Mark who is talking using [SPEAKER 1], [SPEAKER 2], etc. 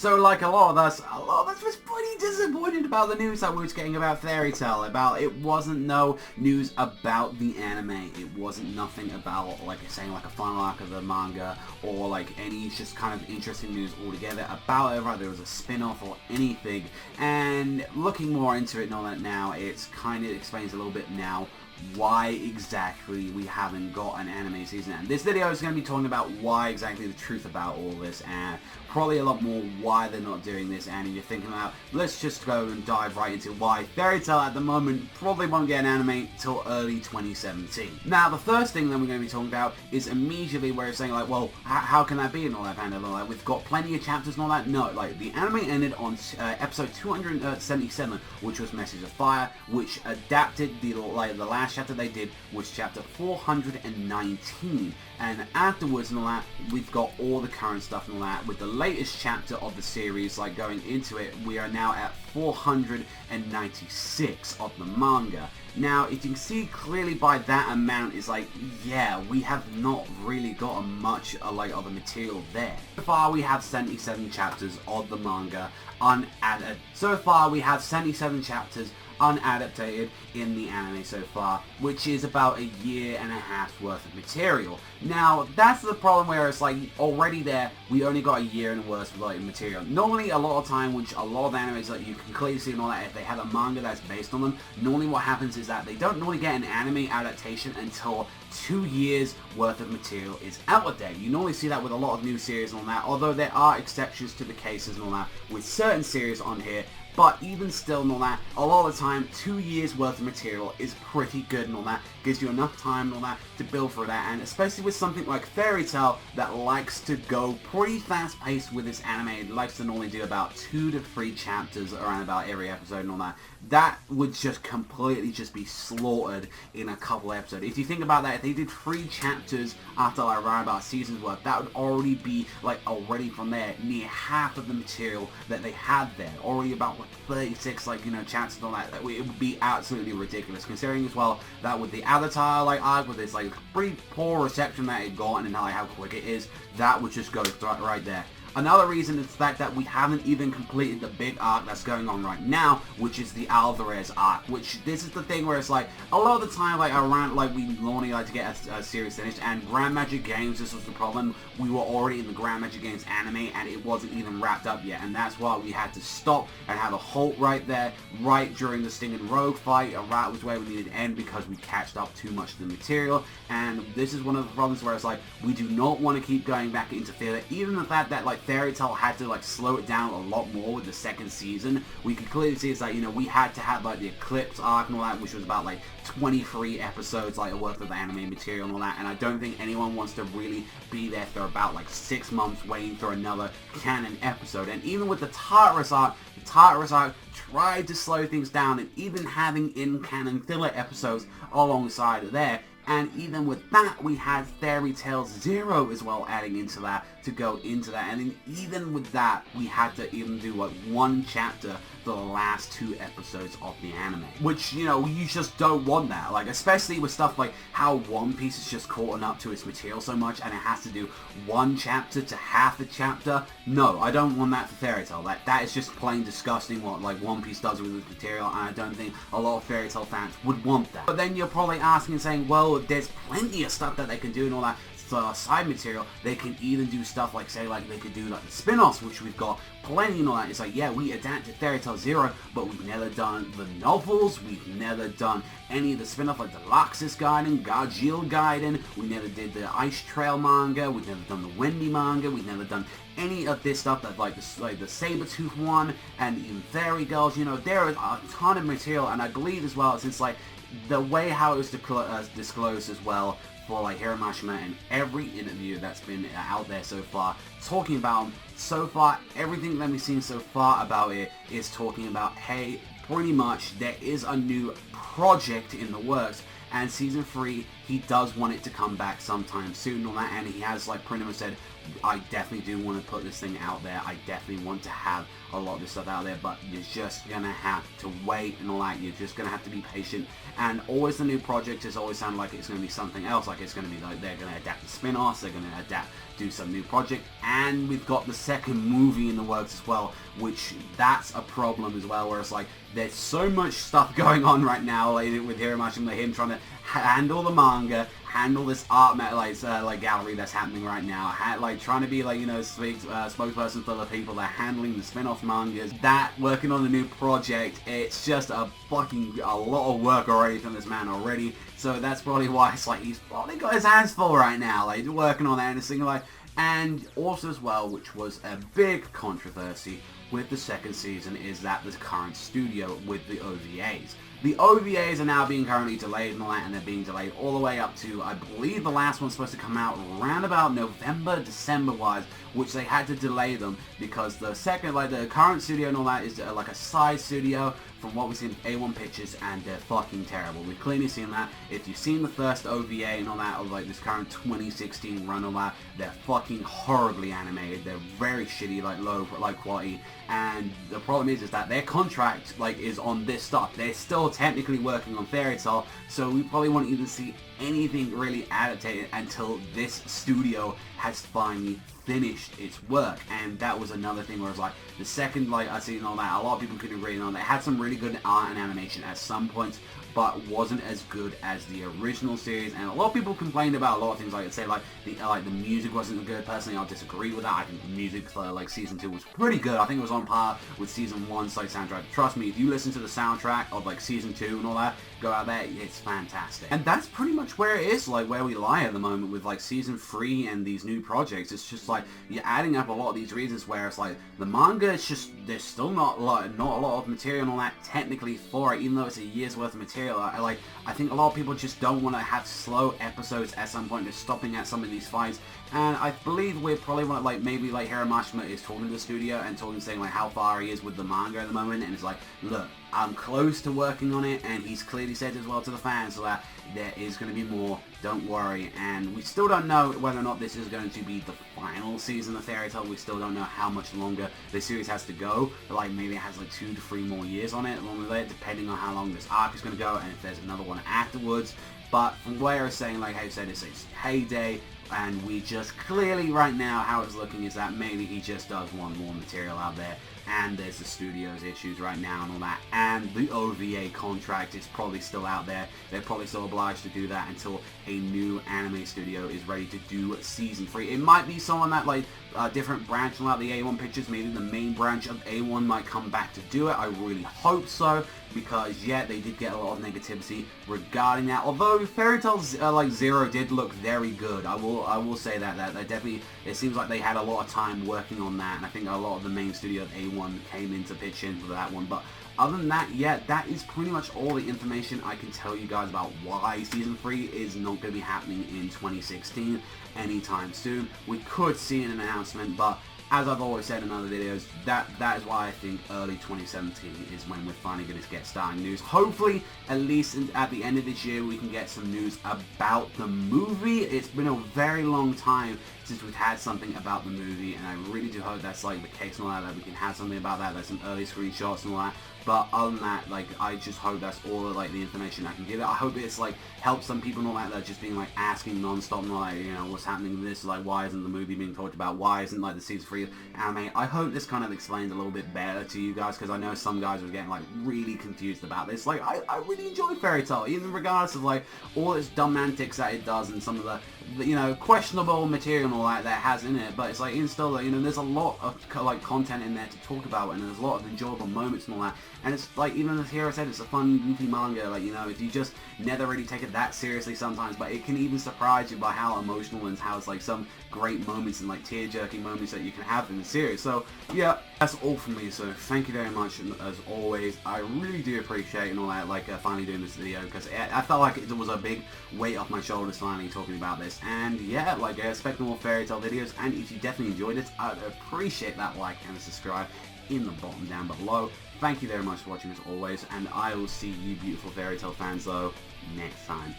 [SPEAKER 1] So like a lot of us was pretty disappointed about the news that we was getting about Fairy Tail. It wasn't no news about the anime. It wasn't nothing about, like saying, like a final arc of the manga or like any just kind of interesting news altogether about it, whether it was a spin-off or anything. And looking more into it and all that now, it's kind of explains a little bit now why exactly we haven't got an anime season. And this video is going to be talking about why exactly the truth about all this, and probably a lot more why they're not doing this. And if you're thinking about, let's just go and dive right into why Fairy Tail at the moment probably won't get an anime till early 2017. Now, the first thing that we're going to be talking about is immediately where it's saying like, well, how can that be and all that kind of like, we've got plenty of chapters and all that. No, like the anime ended on episode 277, which was Message of Fire, which adapted the last chapter they did was chapter 419, and afterwards and all that, we've got all the current stuff and all that. With the latest chapter of the series, like going into it, we are now at 496 of the manga. Now, if you can see clearly by that amount, is like, yeah, we have not really got much of the material there. So far, we have 77 chapters of the manga unadded. So far, we have 77 chapters unadapted in the anime so far, which is about a year and a half's worth of material. Now, that's the problem where it's like, already there, we only got a year and worth of material. Normally, a lot of time, which a lot of animes that you can clearly see and all that, if they have a manga that's based on them, normally what happens is that they don't normally get an anime adaptation until 2 years worth of material is out there. You normally see that with a lot of new series and all that, although there are exceptions to the cases and all that with certain series on here. But even still and all that, a lot of the time, 2 years worth of material is pretty good and all that. Gives you enough time and all that to build for that. And especially with something like Fairy Tail that likes to go pretty fast paced with its anime. It likes to normally do about 2 to 3 chapters around about every episode and all that. That would just completely just be slaughtered in a couple episodes. If you think about that, if they did 3 chapters after like around about a season's worth, that would already be like already from there near half of the material that they had there. Already about like 36 chapters and all that. It would be absolutely ridiculous, considering as well that with the Avatar arc, with this pretty poor reception that it got and how quick it is, that would just go right there. Another reason is the fact that we haven't even completed the big arc that's going on right now, which is the Alvarez arc, which this is the thing where it's like, a lot of the time, around, we normally like to get a series finished, and Grand Magic Games, this was the problem, we were already in the Grand Magic Games anime, and it wasn't even wrapped up yet, and that's why we had to stop and have a halt right there, right during the Sting and Rogue fight, and that was where we needed to end, because we catched up too much of the material, and this is one of the problems where it's like, we do not want to keep going back into filler, even the fact that, Fairy Tail had to slow it down a lot more with the second season. We could clearly see it's we had to have the Eclipse arc and all that, which was about 23 episodes worth of anime material and all that, and I don't think anyone wants to really be there for about 6 months waiting for another canon episode. And even with the Tartarus arc tried to slow things down, and even having in-canon filler episodes alongside of there. And even with that, we had Fairy Tail Zero as well adding into that to go into that. And then even with that, we had to even do 1 chapter for the last 2 episodes of the anime. Which, you just don't want that. Especially with stuff like how One Piece is just caught up to its material so much, and it has to do 1 chapter to half a chapter. No, I don't want that for Fairy Tail. That is just plain disgusting what One Piece does with its material, and I don't think a lot of Fairy Tail fans would want that. But then you're probably asking and saying, well, there's plenty of stuff that they can do and all that. Side material, they can even do stuff they could do the spin-offs, which we've got plenty and all that. It's yeah, we adapted Fairy Tail Zero, but we've never done the novels, we've never done any of the spin-off the Luxus Gaiden, Gajeel Gaiden, we never did the Ice Trail manga, we've never done the Wendy manga, we've never done any of this stuff that the Sabretooth one, and even Fairy Girls. There is a ton of material, and I believe as well, since the way how it was disclosed as well, for Hiro Mashima and every interview that's been out there so far talking about him. So far, everything that we've seen so far about it is talking about, hey, pretty much there is a new project in the works, and season 3, he does want it to come back sometime soon and all that, and he has like pretty much said, I definitely do want to put this thing out there. I definitely want to have a lot of this stuff out there, but you're just gonna have to wait and all that. You're just gonna have to be patient. And always the new project has always sounded like it's gonna be something else. Like it's gonna be like they're gonna adapt the spin-offs, they're gonna do some new project, and we've got the second movie in the works as well, which that's a problem as well, where it's like there's so much stuff going on right now, like with Hiromashima, him trying to handle the manga, handle this art like gallery that's happening right now, like trying to be like, you know, spokesperson for the people that are handling the spin-off mangas, that working on the new project. It's just a lot of work already from this man already. So that's probably why it's like he's probably got his hands full right now, like working on that and this thing, like. And also as well, which was a big controversy with the second season, is that the current studio with the OVAs. The OVAs are now being currently delayed and all that, and they're being delayed all the way up to, I believe the last one's supposed to come out around about November, December wise, which they had to delay them because the second, like the current studio and all that is like a side studio from what we've seen A1 Pictures, and they're fucking terrible. We've clearly seen that. If you've seen the first OVA and all that, of like this current 2016 run and all that, they're fucking horribly animated. They're very shitty, like low quality. And the problem is that their contract like is on this stuff. They're still technically working on Fairy Tail, so we probably won't even see anything really adapted until this studio has finally finished its work. And that was another thing where it's like the second, like I seen all that, a lot of people couldn't agree on. They had some really good art and animation at some points, but wasn't as good as the original series. And a lot of people complained about a lot of things, like say like the music wasn't good. Personally, I'll disagree with that. I think the music for like season 2 was pretty good. I think it was on par with season 1's like soundtrack. Trust me, if you listen to the soundtrack of like season 2 and all that, go out there, it's fantastic. And that's pretty much where it is, like where we lie at the moment with like season 3 and these new projects. It's just like you're adding up a lot of these reasons where it's like the manga, it's just there's still not a lot of material and all that technically for it, even though it's a year's worth of material. I think a lot of people just don't want to have slow episodes at some point. They're stopping at some of these fights, and I believe we're probably want like maybe like Hiromashima is talking to the studio and saying like how far he is with the manga at the moment, and it's like, look, I'm close to working on it, and he's clearly said as well to the fans that there is going to be more, don't worry. And we still don't know whether or not this is going to be the final season of Fairy Tail. We still don't know how much longer the series has to go, but like maybe it has like 2 to 3 more years on it, along with it, depending on how long this arc is going to go and if there's another one afterwards. But from where it's saying, like how you said, it's heyday, and we just clearly right now how it's looking is that maybe he just does want more material out there, and there's the studio's issues right now and all that, and the OVA contract is probably still out there. They're probably still obliged to do that until a new anime studio is ready to do season 3. It might be someone that like a different branch from like the A1 Pictures, maybe the main branch of A1 might come back to do it. I really hope so, because yeah, they did get a lot of negativity regarding that. Although Fairy Tail like Zero did look very good, I will say that they definitely, it seems like they had a lot of time working on that, and I think a lot of the main studio of A1 came in to pitch in for that one. But other than that, yeah, that is pretty much all the information I can tell you guys about why Season 3 is not going to be happening in 2016 anytime soon. We could see an announcement, but as I've always said in other videos, that is why I think early 2017 is when we're finally going to get starting news. Hopefully, at least at the end of this year, we can get some news about the movie. It's been a very long time since we've had something about the movie, and I really do hope that's like the case and all that we can have something about that, like some early screenshots and all that. But other than that, like, I just hope that's all of, like, the information I can give it. I hope it's, like, helps some people and all that just being, like, asking non-stop and, like, you know, what's happening with this, like, why isn't the movie being talked about, why isn't, like, the Season 3 anime. I hope this kind of explains a little bit better to you guys, because I know some guys were getting, like, really confused about this. Like, I really enjoy Fairy Tail, even regardless of, like, all its dumb antics that it does and some of the you know, questionable material and all that it has in it, but it's like, it's still, you know, there's a lot of like content in there to talk about, and there's a lot of enjoyable moments and all that, and it's like, even as Hero said, it's a fun, goofy manga, like, you know, if you just never really take it that seriously sometimes, but it can even surprise you by how emotional and how it's like some great moments and like tear-jerking moments that you can have in the series. So yeah, that's all from me, so thank you very much, and as always, I really do appreciate and all that, like, finally doing this video, because I felt like it was a big weight off my shoulders finally talking about this. And yeah, like, expect more Fairy Tail videos, and if you definitely enjoyed it, I'd appreciate that like and subscribe in the bottom down below. Thank you very much for watching as always, and I will see you beautiful Fairy Tail fans though next time.